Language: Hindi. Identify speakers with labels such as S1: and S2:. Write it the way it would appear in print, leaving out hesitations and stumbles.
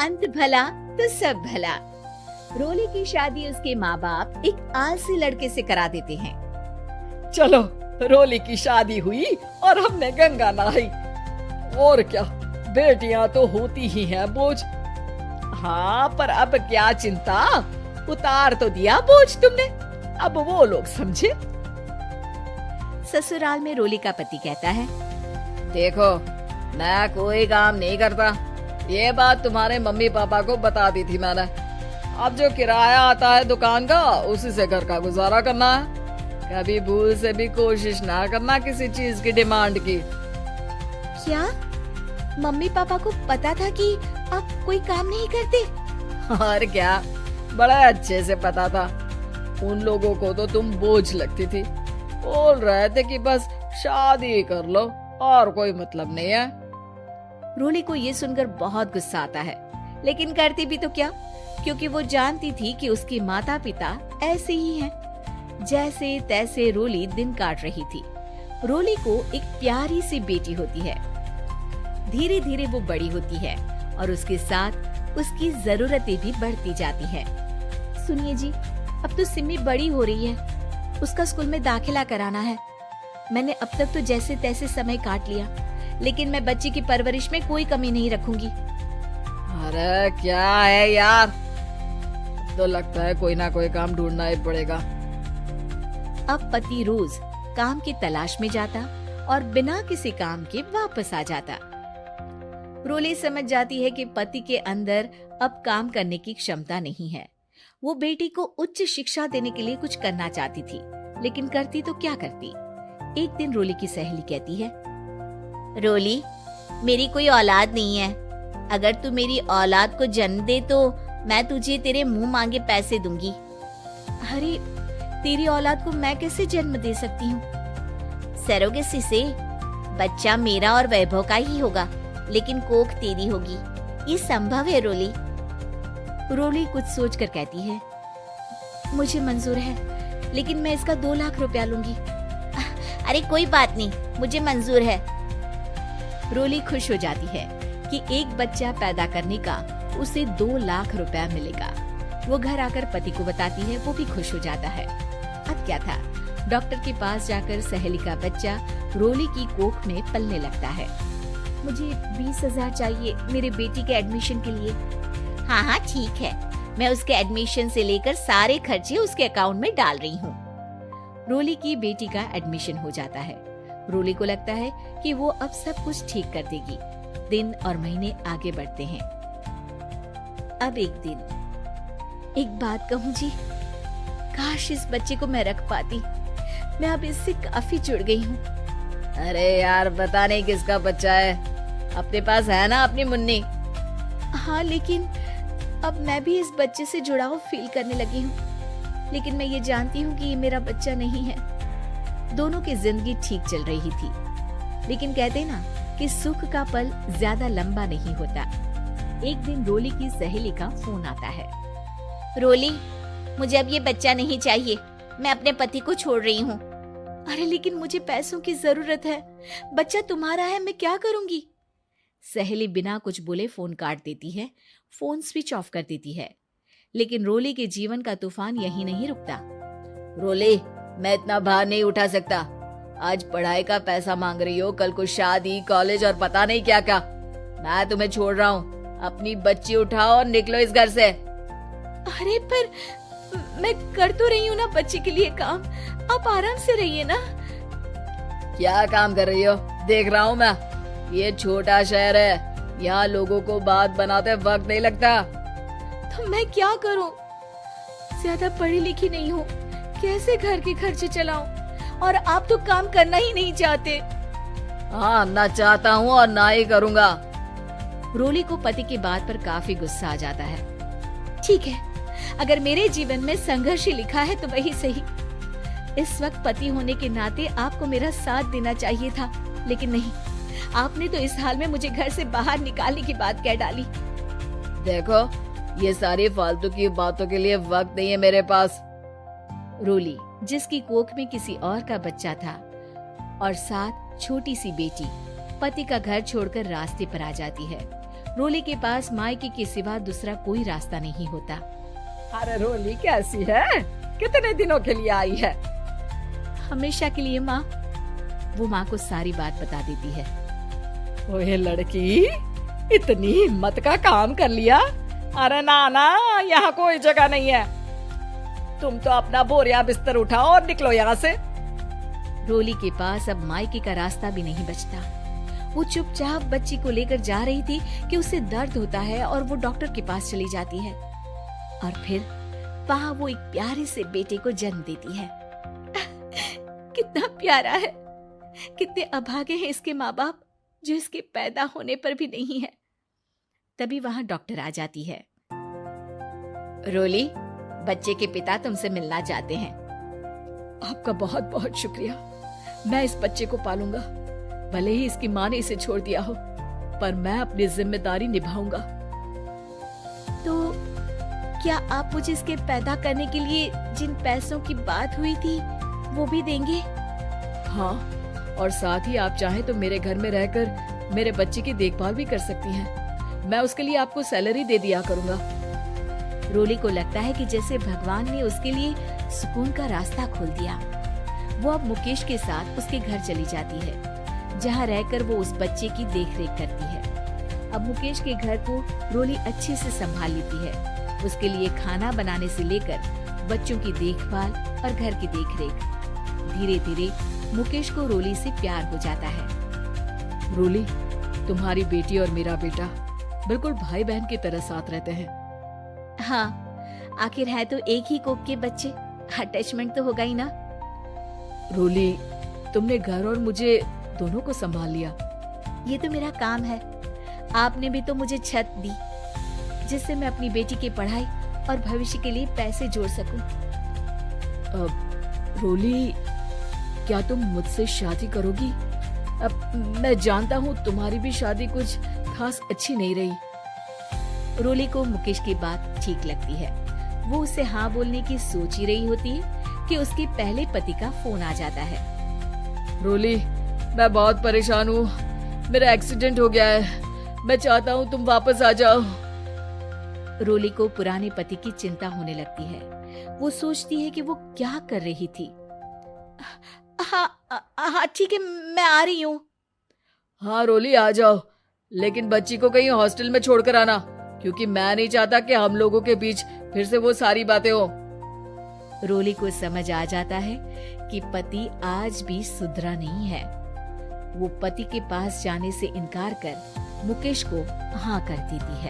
S1: अंत भला तो सब भला। रोली की शादी उसके माँ बाप एक आलसी लड़के से करा देते हैं।
S2: चलो, रोली की शादी हुई और हमने गंगा नहाई। और क्या, बेटियां तो होती ही हैं बोझ। हाँ, पर अब क्या चिंता, उतार तो दिया बोझ तुमने, अब वो लोग समझे।
S1: ससुराल में रोली का पति कहता है,
S2: देखो, मैं कोई काम नहीं करता, ये बात तुम्हारे मम्मी पापा को बता दी थी मैंने। अब जो किराया आता है दुकान का, उसी से घर का गुजारा करना है। कभी भूल से भी कोशिश ना करना किसी चीज की डिमांड की।
S1: क्या मम्मी पापा को पता था कि आप कोई काम नहीं करते?
S2: और क्या, बड़ा अच्छे से पता था। उन लोगों को तो तुम बोझ लगती थी, बोल रहे थे कि बस शादी कर लो और कोई मतलब नहीं है।
S1: रोली को ये सुनकर बहुत गुस्सा आता है, लेकिन करती भी तो क्या, क्योंकि वो जानती थी कि उसके माता पिता ऐसे ही हैं। जैसे तैसे रोली दिन काट रही थी। रोली को एक प्यारी सी बेटी होती है। धीरे धीरे वो बड़ी होती है और उसके साथ उसकी जरूरतें भी बढ़ती जाती हैं। सुनिए जी, अब तो सिमी बड़ी हो रही है, उसका स्कूल में दाखिला कराना है। मैंने अब तक तो जैसे तैसे समय काट लिया, लेकिन मैं बच्ची की परवरिश में कोई कमी नहीं रखूंगी।
S2: अरे क्या है यार, तो लगता है कोई ना कोई काम ढूंढना ही पड़ेगा।
S1: अब पति रोज काम की तलाश में जाता और बिना किसी काम के वापस आ जाता। रोली समझ जाती है कि पति के अंदर अब काम करने की क्षमता नहीं है। वो बेटी को उच्च शिक्षा देने के लिए कुछ करना चाहती थी, लेकिन करती तो क्या करती। एक दिन रोली की सहेली कहती है, रोली, मेरी कोई औलाद नहीं है। अगर तू मेरी औलाद को जन्म दे तो मैं तुझे तेरे मुंह मांगे पैसे दूंगी। अरे, तेरी औलाद को मैं कैसे जन्म दे सकती हूँ? सरोगेसी से बच्चा मेरा और वैभव का ही होगा, लेकिन कोख तेरी होगी। ये संभव है रोली। रोली कुछ सोचकर कहती है, मुझे मंजूर है, लेकिन मैं इसका 2 लाख रुपया लूंगी। अरे कोई बात नहीं, मुझे मंजूर है। रोली खुश हो जाती है कि एक बच्चा पैदा करने का उसे 2 लाख रुपया मिलेगा। वो घर आकर पति को बताती है, वो भी खुश हो जाता है। अब क्या था, डॉक्टर के पास जाकर सहेली का बच्चा रोली की कोख में पलने लगता है। मुझे 20,000 चाहिए मेरे बेटी के एडमिशन के लिए। हाँ हाँ ठीक है, मैं उसके एडमिशन से लेकर सारे खर्चे उसके अकाउंट में डाल रही हूँ। रोली की बेटी का एडमिशन हो जाता है। रोली को लगता है कि वो अब सब कुछ ठीक कर देगी। दिन और महीने आगे बढ़ते हैं। अब एक दिन, एक बात कहूँ जी, काश इस बच्चे को मैं रख पाती। मैं अब इससे काफी जुड़ गई हूँ।
S2: अरे यार, पता नहीं किसका बच्चा है, अपने पास है ना अपनी मुन्नी।
S1: हाँ, लेकिन अब मैं भी इस बच्चे से जुड़ाव फील करने लगी हूँ, लेकिन मैं ये जानती हूँ कि ये मेरा बच्चा नहीं है। दोनों की जिंदगी ठीक चल रही थी, लेकिन कहते ना कि सुख का पल ज्यादा लंबा नहीं होता। एक दिन रोली की सहेली का फोन आता है। रोली, मुझे अब ये बच्चा नहीं चाहिए, मैं अपने पति को छोड़ रही हूँ। अरे लेकिन मुझे पैसों की जरूरत है, बच्चा तुम्हारा है, मैं क्या करूंगी? सहेली बिना कुछ बोले फोन काट देती है, फोन स्विच ऑफ कर देती है। लेकिन रोली के जीवन का तूफान यहीं नहीं रुकता।
S2: रोली, मैं इतना भार नहीं उठा सकता। आज पढ़ाई का पैसा मांग रही हो, कल को शादी, कॉलेज और पता नहीं क्या क्या। मैं तुम्हें छोड़ रहा हूँ, अपनी बच्ची उठाओ और निकलो इस घर से।
S1: अरे पर मैं कर तो रही हूँ ना बच्चे के लिए काम, आप आराम से रहिए ना।
S2: क्या काम कर रही हो? देख रहा हूँ मैं। ये छोटा शहर है, यहाँ लोगों को बात बनाते वक्त नहीं लगता।
S1: तो मैं क्या करूँ? ज्यादा पढ़ी लिखी नहीं हूँ, कैसे घर के खर्चे चलाऊं? और आप तो काम करना ही नहीं चाहते।
S2: हाँ, ना चाहता हूँ और ना ही करूँगा।
S1: रोली को पति की बात पर काफी गुस्सा आ जाता है। ठीक है, अगर मेरे जीवन में संघर्ष ही लिखा है तो वही सही। इस वक्त पति होने के नाते आपको मेरा साथ देना चाहिए था, लेकिन नहीं, आपने तो इस हाल में मुझे घर से बाहर निकालने की बात कह डाली।
S2: देखो, ये सारी फालतू की बातों के लिए वक्त नहीं है मेरे पास।
S1: रोली, जिसकी कोख में किसी और का बच्चा था और साथ छोटी सी बेटी, पति का घर छोड़कर रास्ते पर आ जाती है। रोली के पास मायके के सिवा दूसरा कोई रास्ता नहीं होता।
S2: अरे रोली कैसी है? कितने दिनों के लिए आई है?
S1: हमेशा के लिए माँ। वो माँ को सारी बात बता देती है।
S2: ओए लड़की, इतनी हिम्मत का काम कर लिया। अरे ना, यहाँ कोई जगह नहीं है। तुम तो अपना बोरिया बिस्तर उठाओ और निकलो यहाँ से।
S1: रोली के पास अब मायके का रास्ता भी नहीं बचता। वो चुपचाप बच्ची को लेकर जा रही थी कि उसे दर्द होता है और वो डॉक्टर के पास चली जाती है और फिर वहाँ वो एक प्यारे से बेटे को जन्म देती है। कितना प्यारा है, कितने अभागे हैं इसके माँ बाप जो इसके पैदा होने पर भी नहीं है। तभी वहाँ डॉक्टर आ जाती है। रोली, बच्चे के पिता तुमसे मिलना चाहते हैं।
S2: आपका बहुत बहुत शुक्रिया। मैं इस बच्चे को पालूंगा, भले ही इसकी माँ ने इसे छोड़ दिया हो, पर मैं अपनी जिम्मेदारी निभाऊंगा।
S1: तो क्या आप मुझे इसके पैदा करने के लिए जिन पैसों की बात हुई थी वो भी देंगे?
S2: हाँ, और साथ ही आप चाहें तो मेरे घर में रहकर मेरे बच्चे की देखभाल भी कर सकती हैं। मैं उसके लिए आपको सैलरी दे दिया करूंगा।
S1: रोली को लगता है कि जैसे भगवान ने उसके लिए सुकून का रास्ता खोल दिया। वो अब मुकेश के साथ उसके घर चली जाती है, जहाँ रहकर वो उस बच्चे की देखरेख करती है। अब मुकेश के घर को रोली अच्छे से संभाल लेती है। उसके लिए खाना बनाने से लेकर बच्चों की देखभाल और घर की देखरेख। धीरे धीरे मुकेश को रोली से प्यार हो जाता है।
S2: रोली, तुम्हारी बेटी और मेरा बेटा बिल्कुल भाई बहन की तरह साथ रहते हैं।
S1: हाँ, आखिर है तो एक ही कोख के बच्चे, अटैचमेंट तो होगा ही ना।
S2: रोली, तुमने घर और मुझे दोनों को संभाल लिया।
S1: ये तो मेरा काम है। आपने भी तो मुझे छत दी जिससे मैं अपनी बेटी की पढ़ाई और भविष्य के लिए पैसे जोड़ सकूं।
S2: रोली, क्या तुम मुझसे शादी करोगी? अब मैं जानता हूँ तुम्हारी भी शादी कुछ खास अच्छी नहीं रही।
S1: रोली को मुकेश की बात ठीक लगती है। वो उसे हाँ बोलने की सोच ही रही होती है कि उसके पहले पति का फोन आ जाता है।
S2: रोली, मैं बहुत परेशान हूँ। मेरा एक्सीडेंट हो गया है। मैं चाहता हूँ तुम वापस आ जाओ।
S1: रोली को पुराने पति की चिंता होने लगती है। वो सोचती है कि वो क्या कर रही थी। हाँ ठीक है, मैं आ रही हूँ।
S2: हाँ रोली, आ जाओ, लेकिन बच्ची को कहीं हॉस्टल में छोड़कर आना, क्योंकि मैं नहीं चाहता कि हम लोगों के बीच फिर से वो सारी बातें हो।
S1: रोली को समझ आ जाता है कि पति आज भी सुधरा नहीं है। वो पति के पास जाने से इनकार कर मुकेश को हाँ कर देती है।